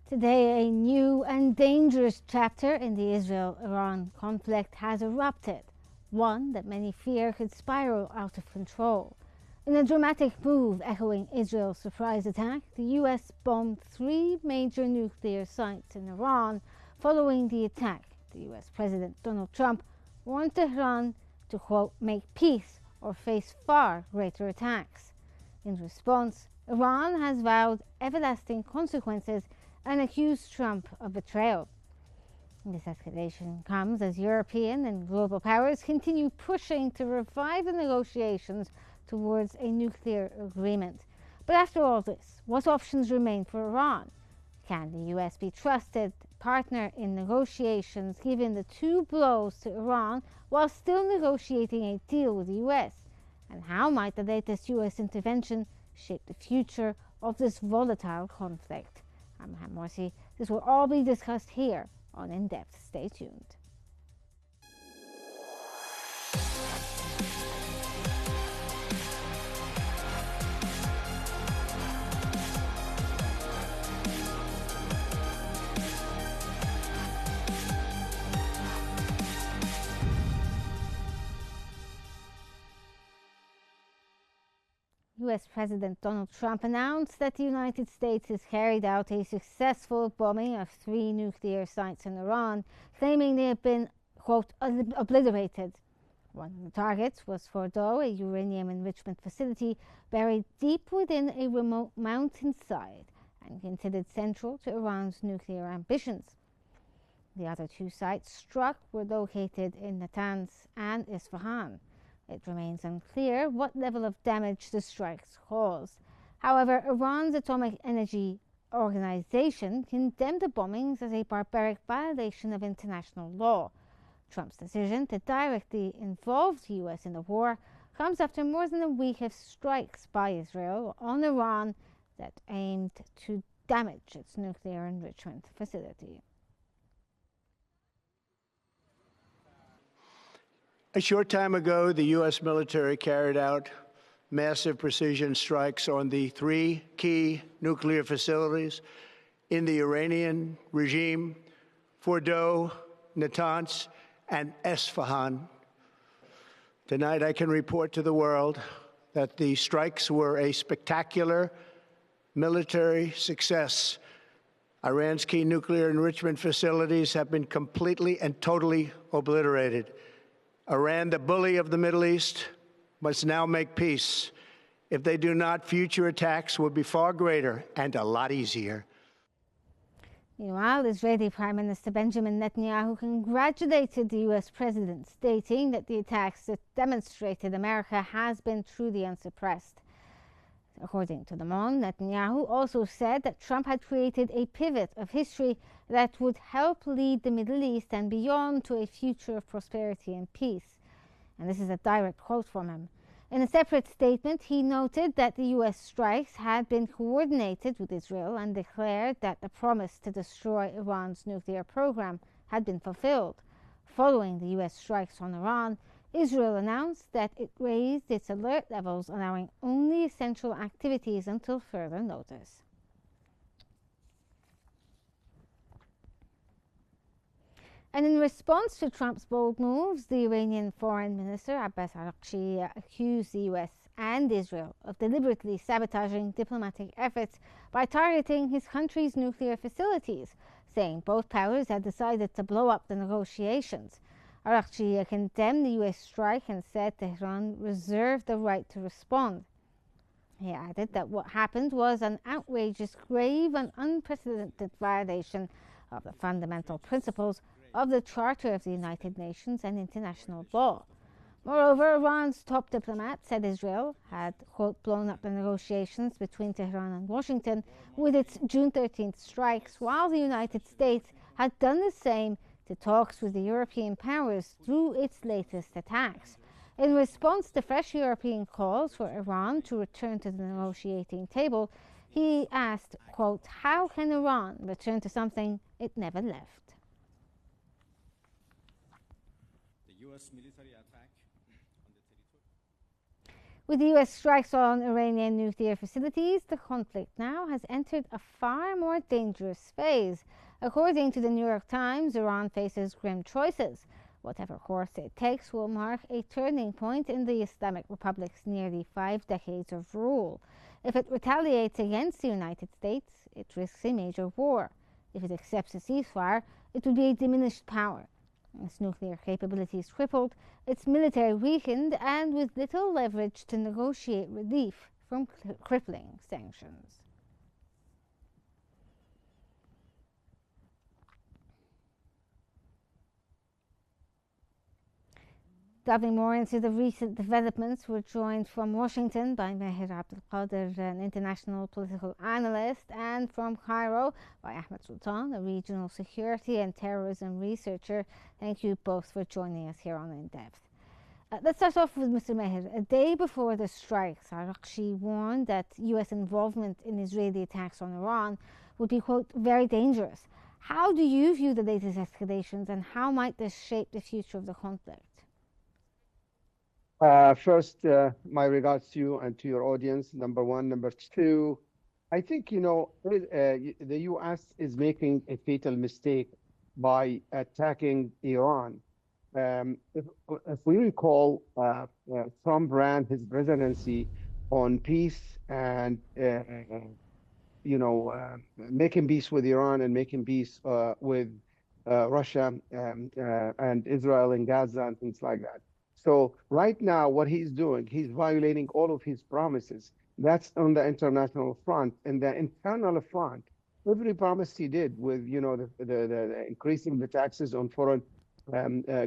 Today, a new and dangerous chapter in the Israel-Iran conflict has erupted, one that many fear could spiral out of control. In a dramatic move echoing Israel's surprise attack, the US bombed 3 major nuclear sites in Iran. Following the attack, the US President Donald Trump warned Tehran to, quote, make peace or face far greater attacks. In response, Iran has vowed everlasting consequences and accused Trump of betrayal. This escalation comes as European and global powers continue pushing to revive the negotiations towards a nuclear agreement. But after all this, what options remain for Iran? Can the US be trusted partner in negotiations given the 2 blows to Iran while still negotiating a deal with the US? And how might the latest US intervention shape the future of this volatile conflict? I'm Mohammed Morsi. This will all be discussed here on In Depth. Stay tuned. US President Donald Trump announced that the United States has carried out a successful bombing of 3 nuclear sites in Iran, claiming they have been, quote, obliterated. One of the targets was Fordow, a uranium enrichment facility buried deep within a remote mountainside and considered central to Iran's nuclear ambitions. The other 2 sites struck were located in Natanz and Isfahan. It remains unclear what level of damage the strikes caused. However, Iran's Atomic Energy Organization condemned the bombings as a barbaric violation of international law. Trump's decision to directly involve the US in the war comes after more than a week of strikes by Israel on Iran that aimed to damage its nuclear enrichment facility. A short time ago, the U.S. military carried out massive precision strikes on the 3 key nuclear facilities in the Iranian regime: Fordow, Natanz, and Isfahan. Tonight, I can report to the world that the strikes were a spectacular military success. Iran's key nuclear enrichment facilities have been completely and totally obliterated. Iran, the bully of the Middle East, must now make peace. If they do not, future attacks will be far greater and a lot easier. Meanwhile, Israeli Prime Minister Benjamin Netanyahu congratulated the US president, stating that the attacks that demonstrated America has been truly unsuppressed. According to Le Monde, Netanyahu also said that Trump had created a pivot of history that would help lead the Middle East and beyond to a future of prosperity and peace. And this is a direct quote from him. In a separate statement, he noted that the US strikes had been coordinated with Israel and declared that the promise to destroy Iran's nuclear program had been fulfilled. Following the US strikes on Iran, Israel announced that it raised its alert levels, allowing only essential activities until further notice. And in response to Trump's bold moves, the Iranian Foreign Minister Abbas Araghchi accused the US and Israel of deliberately sabotaging diplomatic efforts by targeting his country's nuclear facilities, saying both powers had decided to blow up the negotiations. Araghchi condemned the US strike and said Tehran reserved the right to respond. He added that what happened was an outrageous, grave and unprecedented violation of the fundamental principles of the Charter of the United Nations and international law. Moreover, Iran's top diplomat said Israel had, quote, blown up the negotiations between Tehran and Washington with its June 13th strikes, while the United States had done the same to talks with the European powers through its latest attacks. In response to fresh European calls for Iran to return to the negotiating table, he asked, quote, how can Iran return to something it never left? The U.S. military attack on the territory. With the US strikes on Iranian nuclear facilities, the conflict now has entered a far more dangerous phase. According to the New York Times, Iran faces grim choices. Whatever course it takes will mark a turning point in the Islamic Republic's nearly 5 decades of rule. If it retaliates against the United States, it risks a major war. If it accepts a ceasefire, it would be a diminished power. Its nuclear capabilities crippled, its military weakened, and with little leverage to negotiate relief from crippling sanctions. Diving more into the recent developments, we're joined from Washington by Meher Abdelkader, an international political analyst, and from Cairo by Ahmed Sultan, a regional security and terrorism researcher. Thank you both for joining us here on In Depth. Let's start off with Mr. Meher. A day before the strikes, Araghchi warned that U.S. involvement in Israeli attacks on Iran would be, quote, very dangerous. How do you view the latest escalations, and how might this shape the future of the conflict? First, my regards to you and to your audience, number one. Number two, I think, the U.S. is making a fatal mistake by attacking Iran. If we recall, Trump ran his presidency on peace and, making peace with Iran and making peace with Russia and Israel and Gaza and things like that. So right now, what he's doing, he's violating all of his promises. That's on the international front. And the internal front, every promise he did with, the increasing the taxes on foreign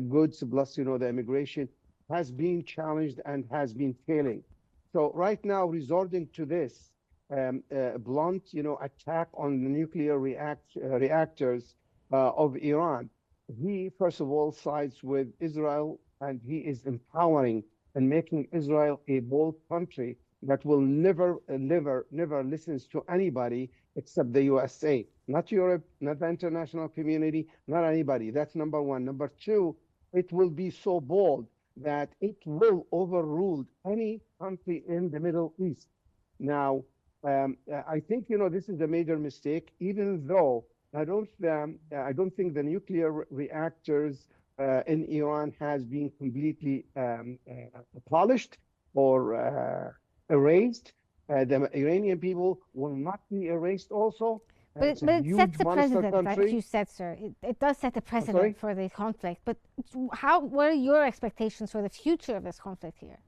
goods, plus, the immigration, has been challenged and has been failing. So right now, resorting to this blunt, attack on the nuclear reactors of Iran, he, first of all, sides with Israel, and he is empowering and making Israel a bold country that will never listens to anybody except the USA, not Europe, not the international community, not anybody. That's number one. Number two, it will be so bold that it will overrule any country in the Middle East. Now, I think, this is a major mistake, even though I don't think the nuclear reactors in Iran has been completely abolished or erased. The Iranian people will not be erased also. But it sets a precedent, like you said, sir. It does set a precedent for the conflict. But what are your expectations for the future of this conflict here?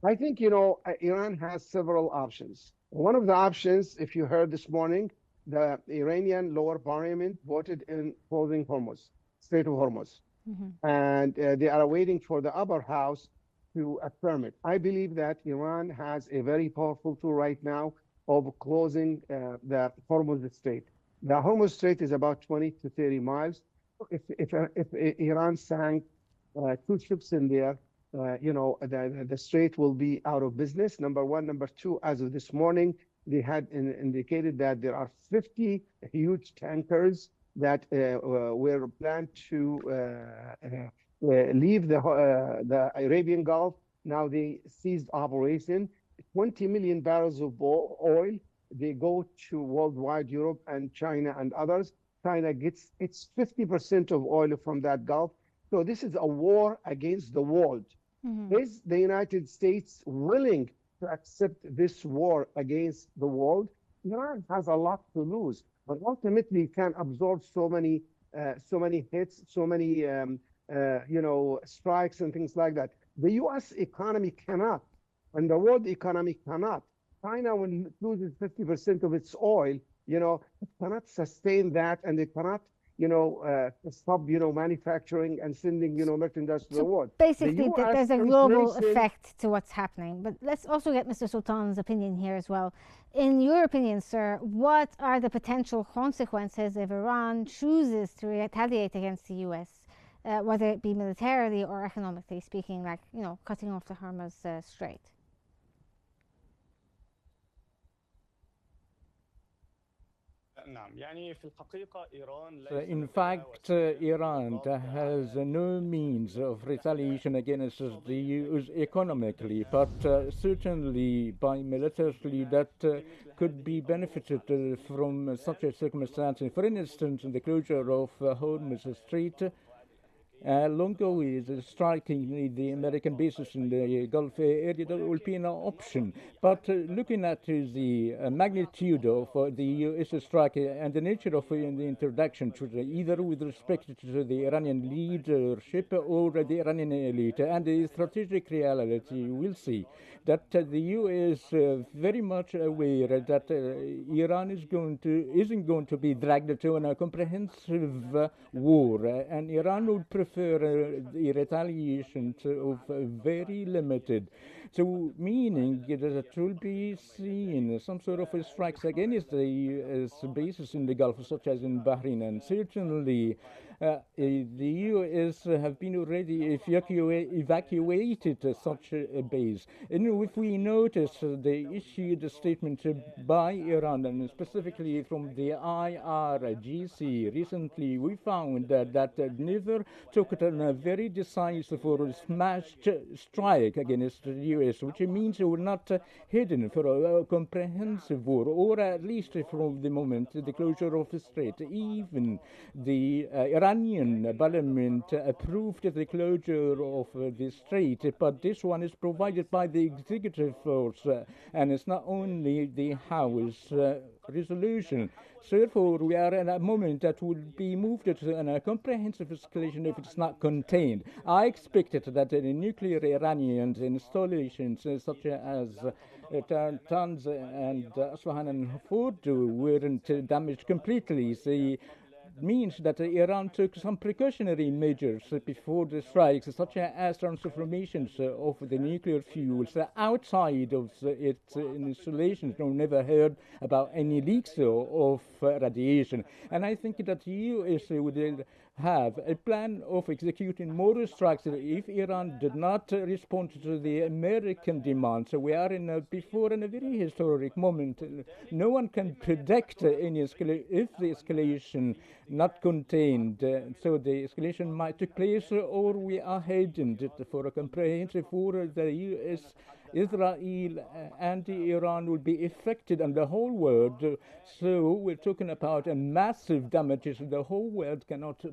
I think, Iran has several options. One of the options, if you heard this morning, the Iranian lower parliament voted in closing Hormuz, Strait of Hormuz. Mm-hmm. And they are waiting for the upper house to affirm it. I believe that Iran has a very powerful tool right now of closing the Hormuz Strait. The Hormuz Strait is about 20 to 30 miles. If Iran sank 2 ships in there, the strait will be out of business, number one. Number two, as of this morning, they had indicated that there are 50 huge tankers that were planned to leave the Arabian Gulf. Now they ceased operation. 20 million barrels of oil, they go to worldwide, Europe and China and others. China gets its 50% of oil from that Gulf. So this is a war against the world. Mm-hmm. Is the United States willing to accept this war against the world? Iran has a lot to lose, but ultimately can absorb so many hits, so many strikes and things like that. The U.S. economy cannot, and the world economy cannot. China, when it loses 50% of its oil, it cannot sustain that, and it cannot, stop, manufacturing and sending, merchandise to the world. Basically, there's a global effect to what's happening. But let's also get Mr. Sultan's opinion here as well. In your opinion, sir, what are the potential consequences if Iran chooses to retaliate against the U.S., whether it be militarily or economically speaking, like, cutting off the Hormuz Strait? In fact, Iran has no means of retaliation against the US economically, but certainly by militarily that could be benefited from such a circumstance. For instance, the closure of Hormuz Strait long is striking the American bases in the Gulf area, that will be an option. But looking at the magnitude of the U.S. strike and the nature of the introduction, either with respect to the Iranian leadership or the Iranian elite, and the strategic reality, we'll see that the U.S. Very much aware that Iran isn't going to be dragged to a comprehensive war, and Iran would prefer the retaliation of very limited. So, meaning that it will be seen some sort of strikes against the bases in the Gulf, such as in Bahrain, and certainly the U.S. have been already evacuated such a base. And if we notice the issued statement by Iran, and specifically from the IRGC recently, we found that never took a very decisive or smashed strike against the U.S., which means we're not hidden for a comprehensive war, or at least from the moment the closure of the strait. Even the Iranian parliament approved the closure of the strait, but this one is provided by the executive force, and it's not only the House resolution. So therefore, we are at a moment that will be moved to a comprehensive escalation if it's not contained. I expected that the nuclear Iranian installations such as Tanz and Asfahan and Fordo weren't damaged completely. The means that Iran took some precautionary measures before the strikes, such as transformations of the nuclear fuels outside of its installations. No, never heard about any leaks of radiation. And I think that the U.S. would have a plan of executing more strikes if Iran did not respond to the American demand. So we are before in a very historic moment. No one can predict any escalation if the escalation not contained. So the escalation might take place, or we are heading for a comprehensive war. The U.S., Israel, and Iran will be affected, and the whole world. So we're talking about a massive damages. The whole world cannot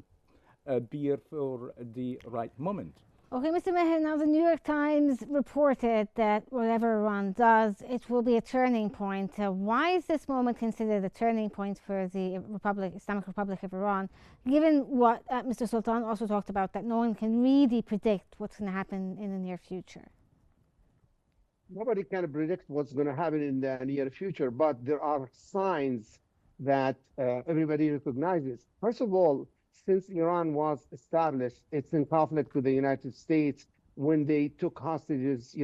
bear for the right moment. Okay, Mr. Meher, now the New York Times reported that whatever Iran does, it will be a turning point. Why is this moment considered a turning point for the Islamic Republic of Iran, given what Mr. Sultan also talked about, that no one can really predict what's going to happen in the near future? Nobody can predict what's going to happen in the near future, but there are signs that everybody recognizes. First of all, since Iran was established, it's in conflict with the United States when they took hostages,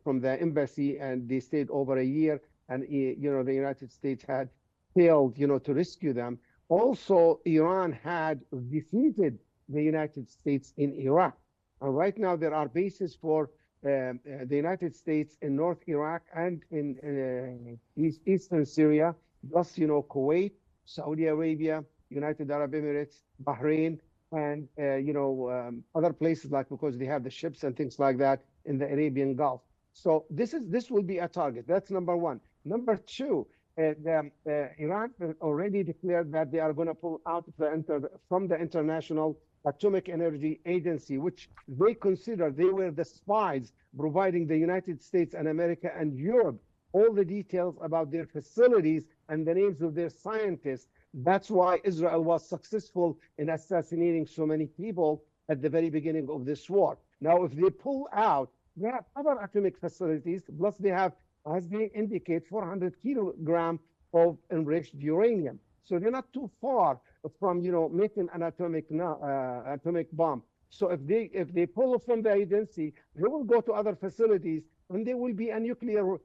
from the embassy, and they stayed over a year, and, the United States had failed, to rescue them. Also, Iran had defeated the United States in Iraq. And right now, there are bases for the United States in North Iraq and in eastern Syria, plus, Kuwait, Saudi Arabia, United Arab Emirates, Bahrain, and other places, like, because they have the ships and things like that in the Arabian Gulf. So this will be a target. That's number one. Number two, Iran already declared that they are going to pull out from the International Atomic Energy Agency, which they consider they were the spies providing the United States and America and Europe all the details about their facilities and the names of their scientists. That's why Israel was successful in assassinating so many people at the very beginning of this war. Now, if they pull out, they have other atomic facilities, plus they have, as they indicate, 400 kilograms of enriched uranium. So they're not too far from, making an atomic bomb. So if they pull from the agency, they will go to other facilities, and there will be a nuclear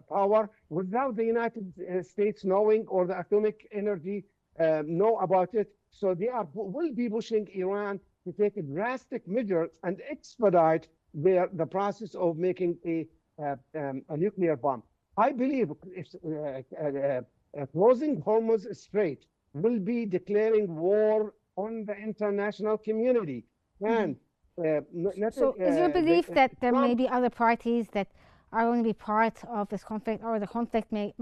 power without the United States knowing, or the atomic energy know about it. So they will be pushing Iran to take drastic measures and expedite the process of making a nuclear bomb. I believe closing Hormuz Strait will be declaring war on the international community. And So, is your belief that there may Trump be other parties that are going to be part of this conflict, or the conflict may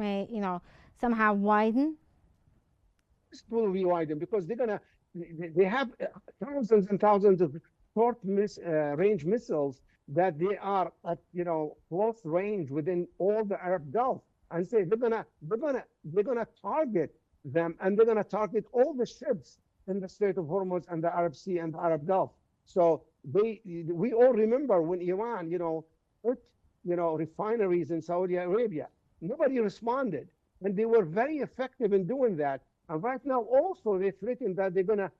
somehow widen? will be widened because they have thousands and thousands of short range missiles that they are at close range within all the Arab Gulf, and say they're gonna target them, and they're gonna target all the ships in the Strait of Hormuz and the Arab Sea and the Arab Gulf. So we all remember when Iran hit refineries in Saudi Arabia. Nobody responded, and they were very effective in doing that. And right now, also, they threaten that they're going to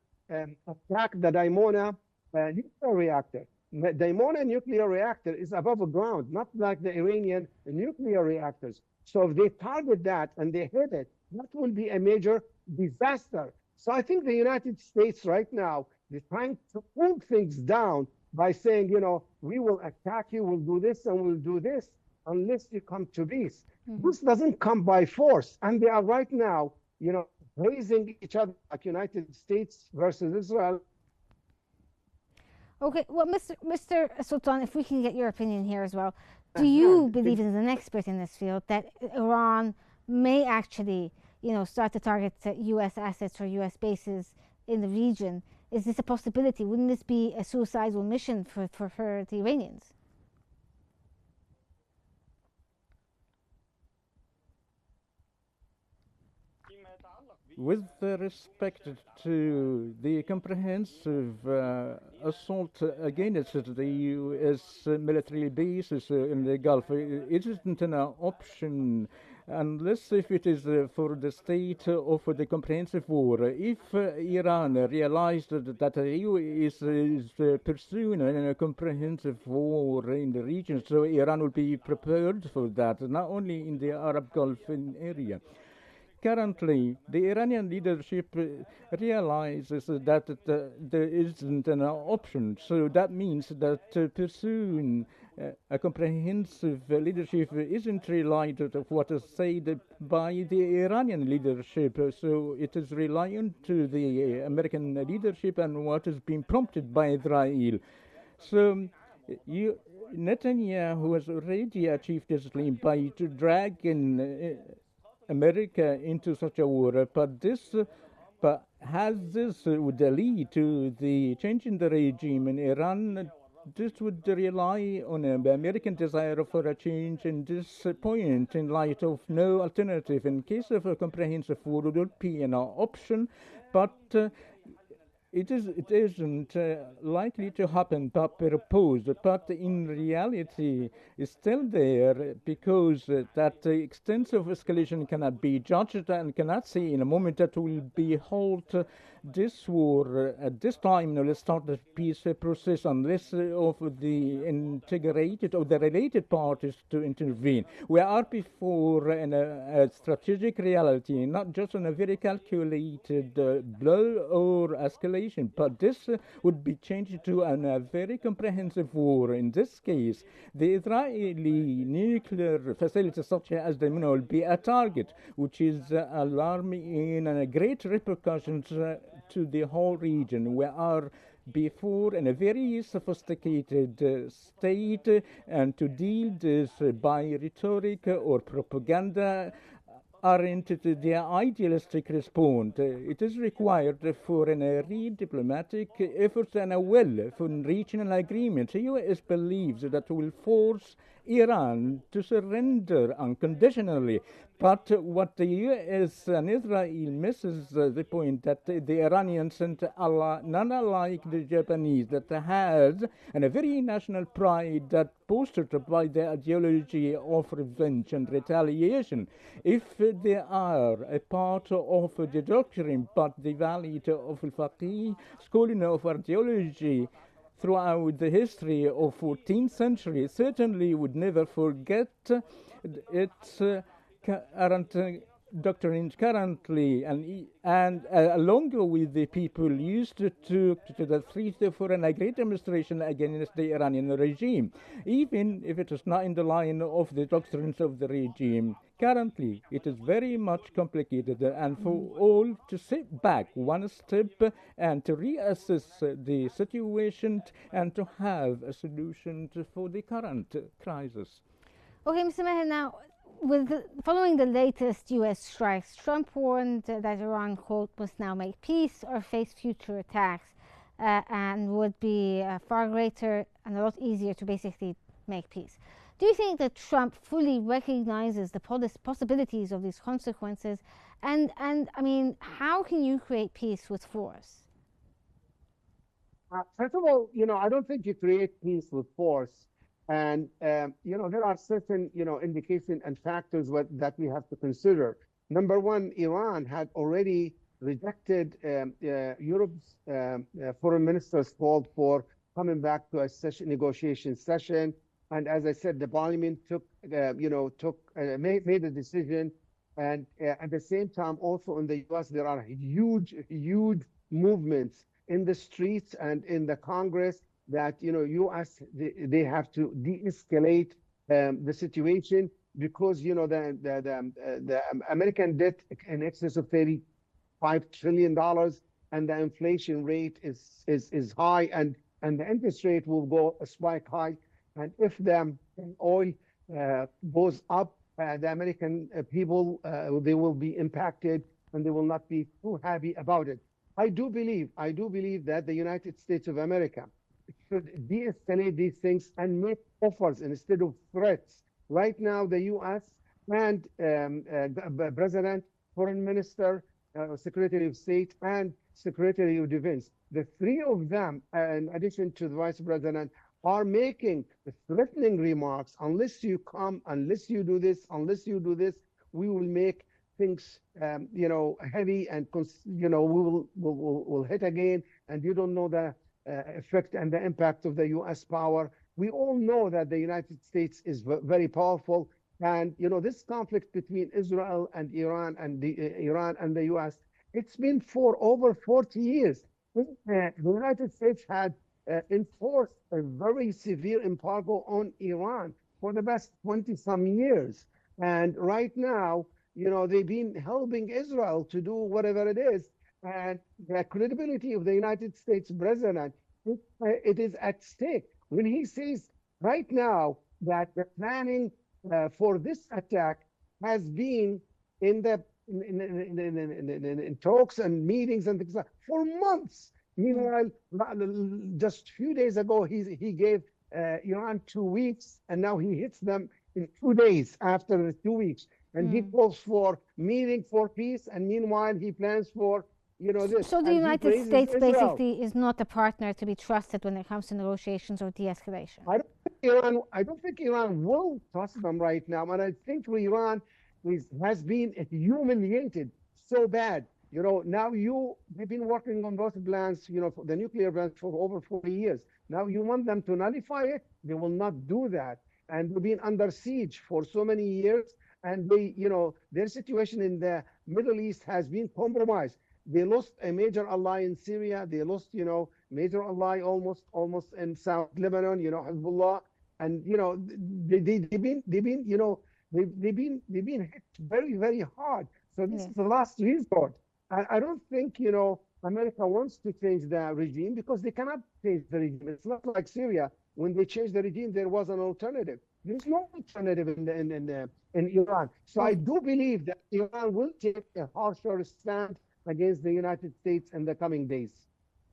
attack the Dimona nuclear reactor. The Dimona nuclear reactor is above the ground, not like the Iranian nuclear reactors. So if they target that and they hit it, that will be a major disaster. So I think the United States right now, they're trying to cool things down by saying, we will attack you, we'll do this and we'll do this unless you come to peace. This doesn't come by force. And they are right now, raising each other like United States versus Israel. Okay, well, Mr. Sultan, if we can get your opinion here as well, do you believe, as an expert in this field, that Iran may actually, start to target U.S. assets or U.S. bases in the region? Is this a possibility? Wouldn't this be a suicidal mission for the Iranians? With respect to the comprehensive assault against the U.S. military bases in the Gulf, it isn't an option unless if it is for the state or for the comprehensive war. If Iran realized that the U.S. is pursuing a comprehensive war in the region, so Iran will be prepared for that, not only in the Arab Gulf area. Currently, the Iranian leadership realizes that there isn't an option. So that means that pursuing a comprehensive leadership isn't reliant on what is said by the Iranian leadership. So it is reliant to the American leadership and what is being prompted by Israel. So Netanyahu has already achieved his claim by dragging America into such a war, but has this would lead to the change in the regime in Iran? This would rely on an American desire for a change in this point in light of no alternative. In case of a comprehensive war, it would be an option, but it isn't likely to happen but proposed, but in reality is still there because that extensive escalation cannot be judged and cannot say in a moment that will be halt this war at this time. Now let's start the peace process unless of the integrated or the related parties to intervene. We are before a strategic reality, not just on a very calculated blow or escalation, but this would be changed to a very comprehensive war. In this case, the Israeli nuclear facilities such as the will be a target, which is alarming and great repercussions to the whole region. We are before in a very sophisticated state, and to deal this by rhetoric or propaganda aren't the idealistic response. It is required for a real diplomatic effort and a will for reaching an agreement. The U.S. believes that will force Iran to surrender unconditionally. But what the U.S. and Israel misses the point that the Iranians and none unlike the Japanese that has a very national pride that bolstered by the ideology of revenge and retaliation. If they are a part of the doctrine but the valid of al-Faqih schooling of ideology throughout the history of 14th century, certainly would never forget its current doctrines currently, and along with the people used to the streets for a great demonstration against the Iranian regime, even if it is not in the line of the doctrines of the regime. Currently, it is very much complicated, and for all to sit back one step and to reassess the situation and to have a solution for the current crisis. Okay, Mr. Meher, now, following the latest U.S. strikes, Trump warned that Iran, quote, must now make peace or face future attacks, and would be far greater and a lot easier to basically make peace. Do you think that Trump fully recognizes the possibilities of these consequences? And I mean, how can you create peace with force? First of all, I don't think you create peace with force. And, there are certain, indication and factors that we have to consider. Number one, Iran had already rejected Europe's foreign ministers called for coming back to a negotiation session. And as I said, the parliament made a decision. And at the same time, also in the U.S., there are huge movements in the streets and in the Congress that, U.S., they have to de-escalate the situation because, the American debt in excess of $35 trillion and the inflation rate is high and the interest rate will go spike high. And if the oil goes up, the American people, they will be impacted and they will not be too happy about it. I do believe that the United States of America should de-escalate these things and make offers instead of threats. Right now, the U.S. and President, Foreign Minister, Secretary of State, and Secretary of Defense, the three of them, in addition to the Vice President, are making threatening remarks. Unless you come, unless you do this, we will make things, heavy, and we will hit again. And you don't know the effect and the impact of the U.S. power. We all know that the United States is very powerful, and this conflict between Israel and Iran and Iran and the U.S. It's been for over 40 years. The United States had enforced a very severe embargo on Iran for the past 20-some years. And right now, they've been helping Israel to do whatever it is. And the credibility of the United States president, it is at stake. When he says right now that the planning for this attack has been in talks and meetings and things like for months. Meanwhile, just a few days ago, he gave Iran 2 weeks, and now he hits them in 2 days after the 2 weeks. And he calls for meeting for peace, and meanwhile, he plans for, this. So the United States basically is not a partner to be trusted when it comes to negotiations or de-escalation. I don't think Iran will trust them right now, and I think Iran has been humiliated so bad. Now they've been working on those plans, for the nuclear plans for over 40 years. Now you want them to nullify it? They will not do that. And they've been under siege for so many years. And their situation in the Middle East has been compromised. They lost a major ally in Syria. They lost, major ally almost in South Lebanon, Hezbollah. And, they've been hit very, very hard. So this is the last resort. I don't think, America wants to change the regime because they cannot change the regime. It's not like Syria. When they changed the regime, there was an alternative. There's no alternative in Iran. So I do believe that Iran will take a harsher stand against the United States in the coming days.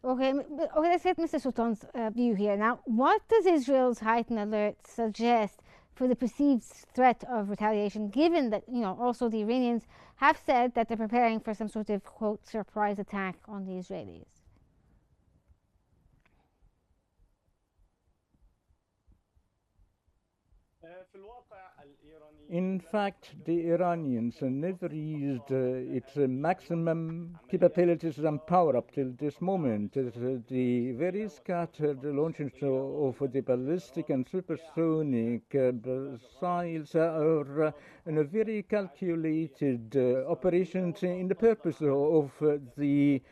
Okay, let's get Mr. Sultan's view here. Now, what does Israel's heightened alert suggest for the perceived threat of retaliation, given that, also the Iranians have said that they're preparing for some sort of, quote, surprise attack on the Israelis? In fact, the Iranians never used its maximum capabilities and power up till this moment. The very scattered launches of the ballistic and supersonic missiles are in a very calculated operations in the purpose of the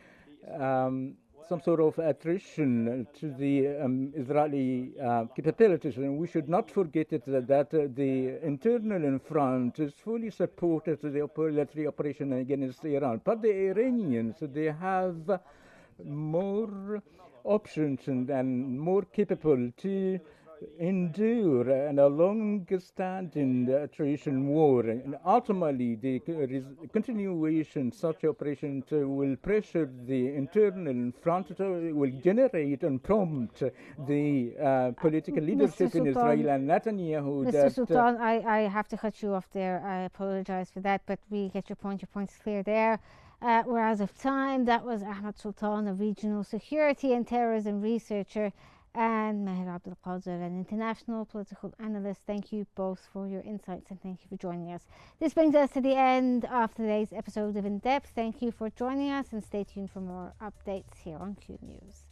some sort of attrition to the Israeli capabilities. And we should not forget that the internal front is fully supported to the military operation against Iran. But the Iranians, they have more options and more capable to endure a long-standing attrition war, and ultimately the continuation such operations will pressure the internal front, will generate and prompt the political leadership in Israel and Netanyahu. Mr. Sultan, I have to cut you off there. I apologize for that, but we get your point. Your point is clear there. We're out of time. That was Ahmed Sultan, a regional security and terrorism researcher, and Meher Abdul Qadir, an international political analyst. Thank you both for your insights and thank you for joining us. This brings us to the end of today's episode of In Depth. Thank you for joining us and stay tuned for more updates here on Q News.